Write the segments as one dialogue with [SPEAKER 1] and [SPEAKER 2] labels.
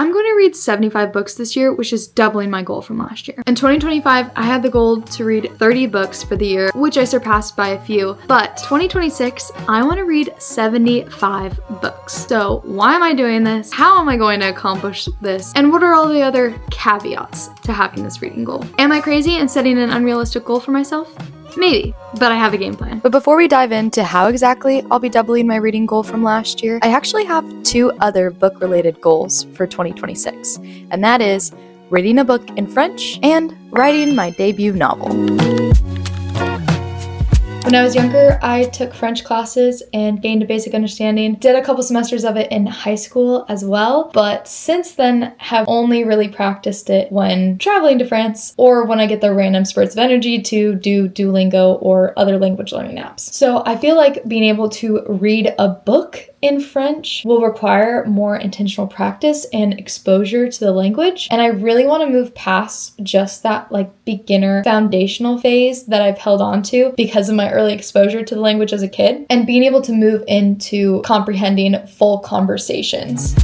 [SPEAKER 1] I'm going to read 75 books this year, which is doubling my goal from last year. In 2025, I had the goal to read 30 books for the year, which I surpassed by a few, but 2026, I want to read 75 books. So why am I doing this? How am I going to accomplish this? And what are all the other caveats to having this reading goal? Am I crazy and setting an unrealistic goal for myself? Maybe, but I have a game plan. But before we dive into how exactly I'll be doubling my reading goal from last year, I actually have 2 other book-related goals for 2026, and that is reading a book in French and writing my debut novel. When I was younger, I took French classes and gained a basic understanding. Did a couple semesters of it in high school as well, but since then have only really practiced it when traveling to France or when I get the random spurts of energy to do Duolingo or other language learning apps. So I feel like being able to read a book in French will require more intentional practice and exposure to the language. And I really want to move past just that beginner foundational phase that I've held on to because of my early exposure to the language as a kid, and being able to move into comprehending full conversations.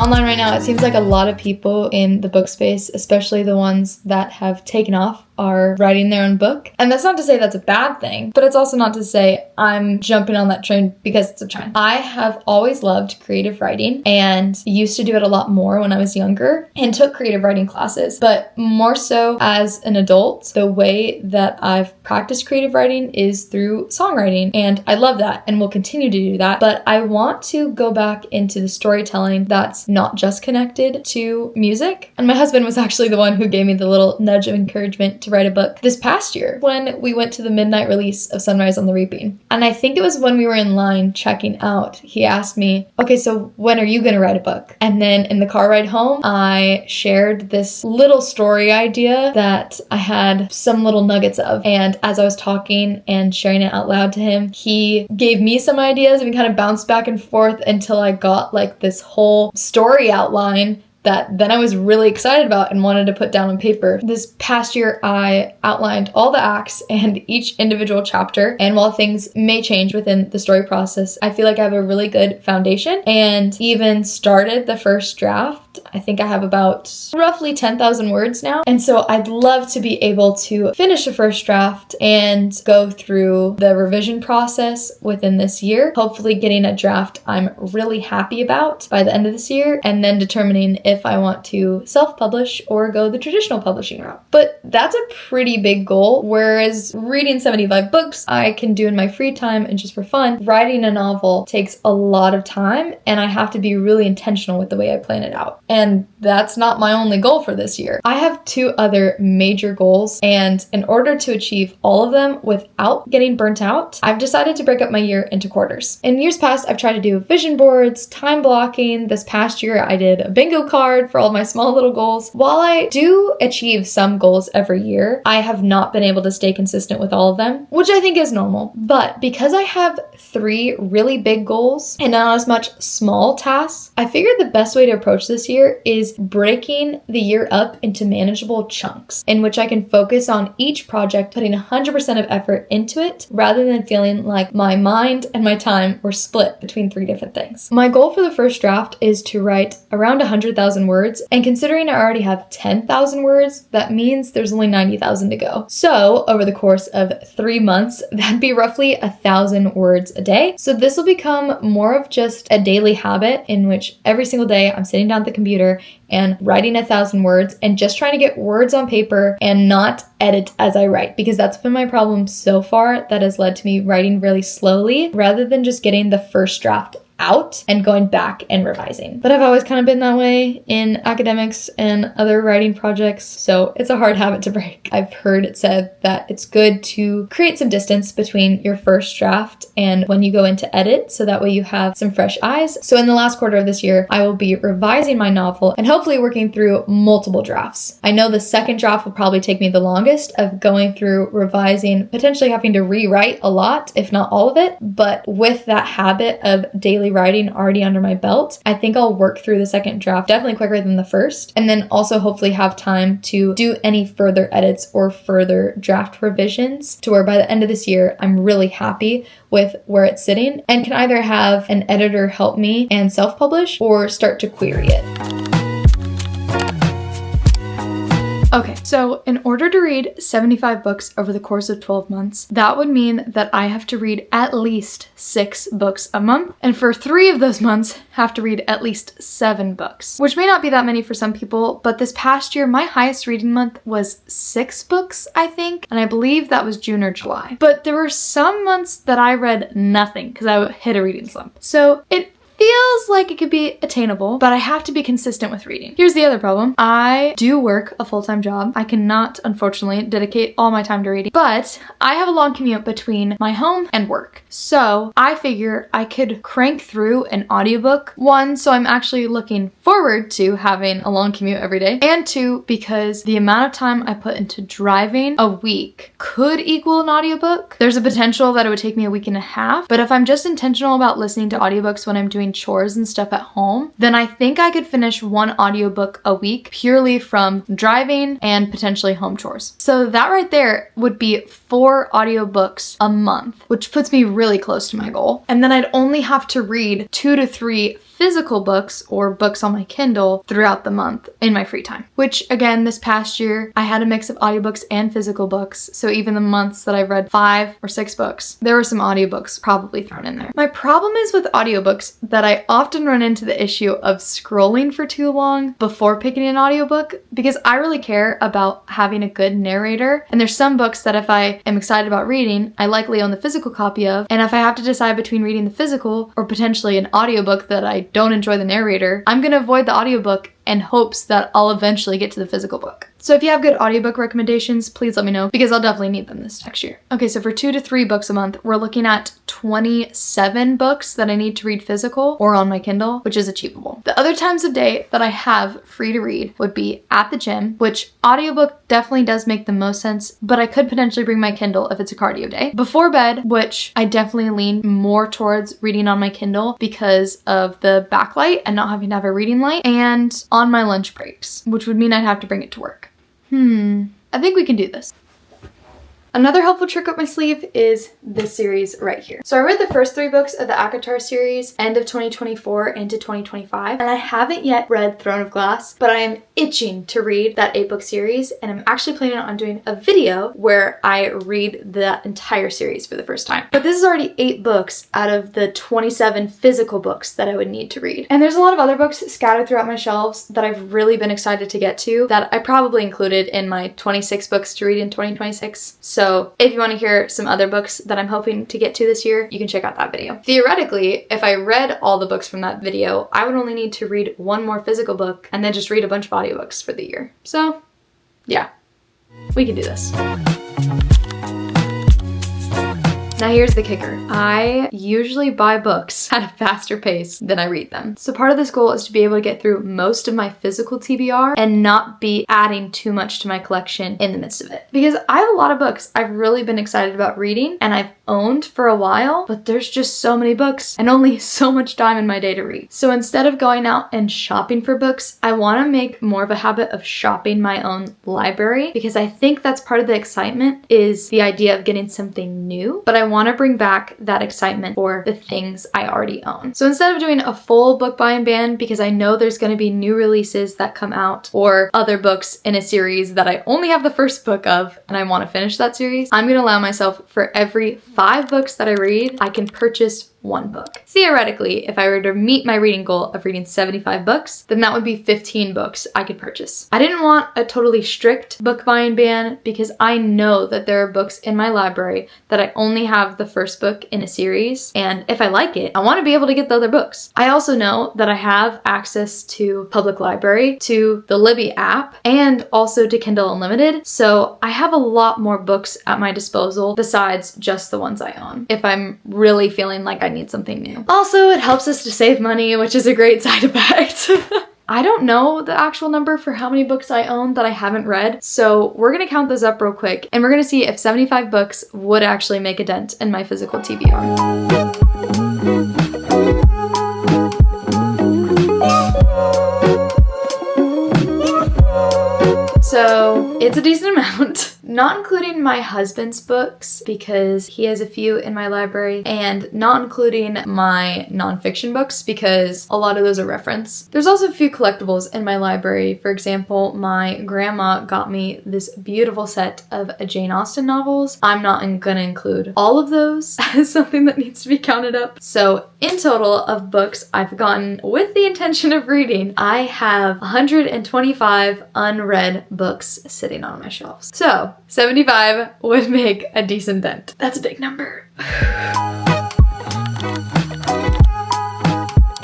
[SPEAKER 1] Online right now, it seems like a lot of people in the book space, especially the ones that have taken off, are writing their own book. And that's not to say that's a bad thing, but it's also not to say I'm jumping on that train because it's a trend. I have always loved creative writing and used to do it a lot more when I was younger and took creative writing classes, but more so as an adult, the way that I've practiced creative writing is through songwriting, and I love that and will continue to do that, but I want to go back into the storytelling that's not just connected to music. And my husband was actually the one who gave me the little nudge of encouragement to write a book this past year when we went to the midnight release of Sunrise on the Reaping. And I think it was when we were in line checking out, he asked me, okay, so when are you going to write a book? And then in the car ride home, I shared this little story idea that I had some little nuggets of. And as I was talking and sharing it out loud to him, he gave me some ideas and we kind of bounced back and forth until I got this whole story outline that then I was really excited about and wanted to put down on paper. This past year, I outlined all the acts and each individual chapter, and while things may change within the story process, I feel like I have a really good foundation and even started the first draft. I think I have about roughly 10,000 words now, and so I'd love to be able to finish the first draft and go through the revision process within this year, hopefully getting a draft I'm really happy about by the end of this year, and then determining if I want to self-publish or go the traditional publishing route. But that's a pretty big goal, whereas reading 75 books I can do in my free time and just for fun. Writing a novel takes a lot of time, and I have to be really intentional with the way I plan it out. And that's not my only goal for this year. I have 2 other major goals, and in order to achieve all of them without getting burnt out, I've decided to break up my year into quarters. In years past, I've tried to do vision boards, time blocking. This past year, I did a bingo card for all my small little goals. While I do achieve some goals every year, I have not been able to stay consistent with all of them, which I think is normal. But because I have 3 really big goals and not as much small tasks, I figured the best way to approach this year is breaking the year up into manageable chunks in which I can focus on each project, putting 100% of effort into it rather than feeling like my mind and my time were split between 3 different things. My goal for the first draft is to write around 100,000 words, and considering I already have 10,000 words, that means there's only 90,000 to go. So over the course of 3 months, that'd be roughly 1,000 words a day. So this will become more of just a daily habit in which every single day I'm sitting down at the computer and writing 1,000 words and just trying to get words on paper and not edit as I write, because that's been my problem so far. That has led to me writing really slowly rather than just getting the first draft out and going back and revising. But I've always kind of been that way in academics and other writing projects, so it's a hard habit to break. I've heard it said that it's good to create some distance between your first draft and when you go into edit, so that way you have some fresh eyes. So in the last quarter of this year, I will be revising my novel and hopefully working through multiple drafts. I know the second draft will probably take me the longest, of going through, revising, potentially having to rewrite a lot, if not all of it, but with that habit of daily daily writing already under my belt, I think I'll work through the second draft definitely quicker than the first, and then also hopefully have time to do any further edits or further draft revisions to where by the end of this year, I'm really happy with where it's sitting and can either have an editor help me and self-publish or start to query it. Okay, so in order to read 75 books over the course of 12 months, that would mean that I have to read at least 6 books a month, and for 3 of those months, have to read at least 7 books, which may not be that many for some people, but this past year, my highest reading month was 6 books, I think, and I believe that was June or July. But there were some months that I read nothing because I hit a reading slump. So it feels like it could be attainable, but I have to be consistent with reading. Here's the other problem. I do work a full-time job. I cannot, unfortunately, dedicate all my time to reading, but I have a long commute between my home and work. So I figure I could crank through an audiobook. 1, so I'm actually looking forward to having a long commute every day, and 2, because the amount of time I put into driving a week could equal an audiobook. There's a potential that it would take me a week and a half, but if I'm just intentional about listening to audiobooks when I'm doing chores and stuff at home, then I think I could finish 1 audiobook a week purely from driving and potentially home chores. So that right there would be 4 audiobooks a month, which puts me really close to my goal. And then I'd only have to read 2 to 3 physical books or books on my Kindle throughout the month in my free time, which again, this past year, I had a mix of audiobooks and physical books. So even the months that I read 5 or 6 books, there were some audiobooks probably thrown in there. My problem is with audiobooks that I often run into the issue of scrolling for too long before picking an audiobook because I really care about having a good narrator. And there's some books that if I am excited about reading, I likely own the physical copy of. And if I have to decide between reading the physical or potentially an audiobook that I don't enjoy the narrator, I'm gonna avoid the audiobook in hopes that I'll eventually get to the physical book. So if you have good audiobook recommendations, please let me know because I'll definitely need them this next year. Okay, so for 2 to 3 books a month, we're looking at 27 books that I need to read physical or on my Kindle, which is achievable. The other times of day that I have free to read would be at the gym, which audiobook definitely does make the most sense, but I could potentially bring my Kindle if it's a cardio day. Before bed, which I definitely lean more towards reading on my Kindle because of the backlight and not having to have a reading light, and on my lunch breaks, which would mean I'd have to bring it to work. I think we can do this. Another helpful trick up my sleeve is this series right here. So I read the first 3 books of the ACOTAR series, end of 2024 into 2025, and I haven't yet read Throne of Glass, but I am itching to read that 8-book series, and I'm actually planning on doing a video where I read the entire series for the first time. But this is already 8 books out of the 27 physical books that I would need to read. And there's a lot of other books scattered throughout my shelves that I've really been excited to get to that I probably included in my 26 books to read in 2026. So if you want to hear some other books that I'm hoping to get to this year, you can check out that video. Theoretically, if I read all the books from that video, I would only need to read 1 more physical book and then just read a bunch of audiobooks for the year. So yeah, we can do this. Now here's the kicker. I usually buy books at a faster pace than I read them. So part of this goal is to be able to get through most of my physical TBR and not be adding too much to my collection in the midst of it. Because I have a lot of books I've really been excited about reading and I've owned for a while, but there's just so many books and only so much time in my day to read. So instead of going out and shopping for books, I want to make more of a habit of shopping my own library because I think that's part of the excitement is the idea of getting something new, but I want to bring back that excitement for the things I already own. So instead of doing a full book buy and ban, because I know there's going to be new releases that come out or other books in a series that I only have the first book of and I want to finish that series, I'm going to allow myself for every 5 books that I read, I can purchase 1 book. Theoretically, if I were to meet my reading goal of reading 75 books, then that would be 15 books I could purchase. I didn't want a totally strict book buy and ban because I know that there are books in my library that I only have the first book in a series, and if I like it, I want to be able to get the other books. I also know that I have access to public library, to the Libby app, and also to Kindle Unlimited, so I have a lot more books at my disposal besides just the ones I own, if I'm really feeling like I need something new. Also, it helps us to save money, which is a great side effect. I don't know the actual number for how many books I own that I haven't read, so we're gonna count those up real quick, and we're gonna see if 75 books would actually make a dent in my physical TBR. So it's a decent amount. Not including my husband's books because he has a few in my library, and not including my nonfiction books because a lot of those are reference. There's also a few collectibles in my library. For example, my grandma got me this beautiful set of Jane Austen novels. I'm not gonna include all of those as something that needs to be counted up. So in total of books I've gotten with the intention of reading, I have 125 unread books sitting on my shelves. So 75 would make a decent dent. That's a big number.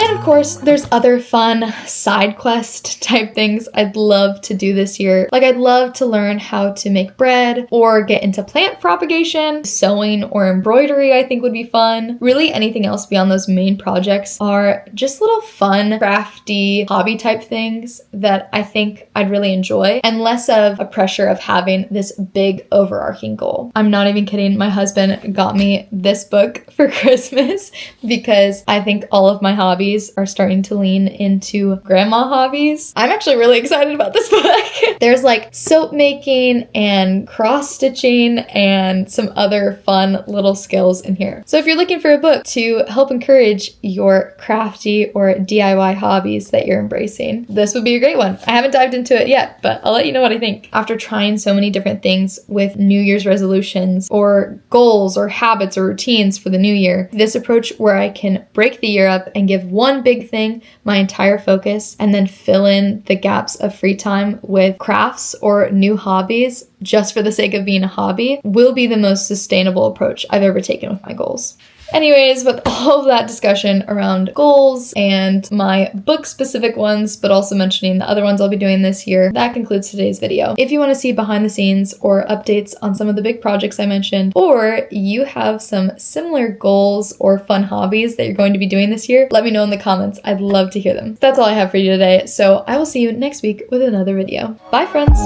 [SPEAKER 1] And of course, there's other fun side quest type things I'd love to do this year. Like I'd love to learn how to make bread or get into plant propagation. Sewing or embroidery I think would be fun. Really anything else beyond those main projects are just little fun, crafty, hobby type things that I think I'd really enjoy, and less of a pressure of having this big overarching goal. I'm not even kidding. My husband got me this book for Christmas because I think all of my hobbies are starting to lean into grandma hobbies. I'm actually really excited about this book. There's like soap making and cross stitching and some other fun little skills in here. So if you're looking for a book to help encourage your crafty or DIY hobbies that you're embracing, this would be a great one. I haven't dived into it yet, but I'll let you know what I think. After trying so many different things with New Year's resolutions or goals or habits or routines for the new year, this approach where I can break the year up and give one big thing my entire focus and then fill in the gaps of free time with crafts or new hobbies just for the sake of being a hobby will be the most sustainable approach I've ever taken with my goals. Anyways, with all of that discussion around goals and my book-specific ones, but also mentioning the other ones I'll be doing this year, that concludes today's video. If you want to see behind the scenes or updates on some of the big projects I mentioned, or you have some similar goals or fun hobbies that you're going to be doing this year, let me know in the comments. I'd love to hear them. That's all I have for you today, so I will see you next week with another video. Bye, friends!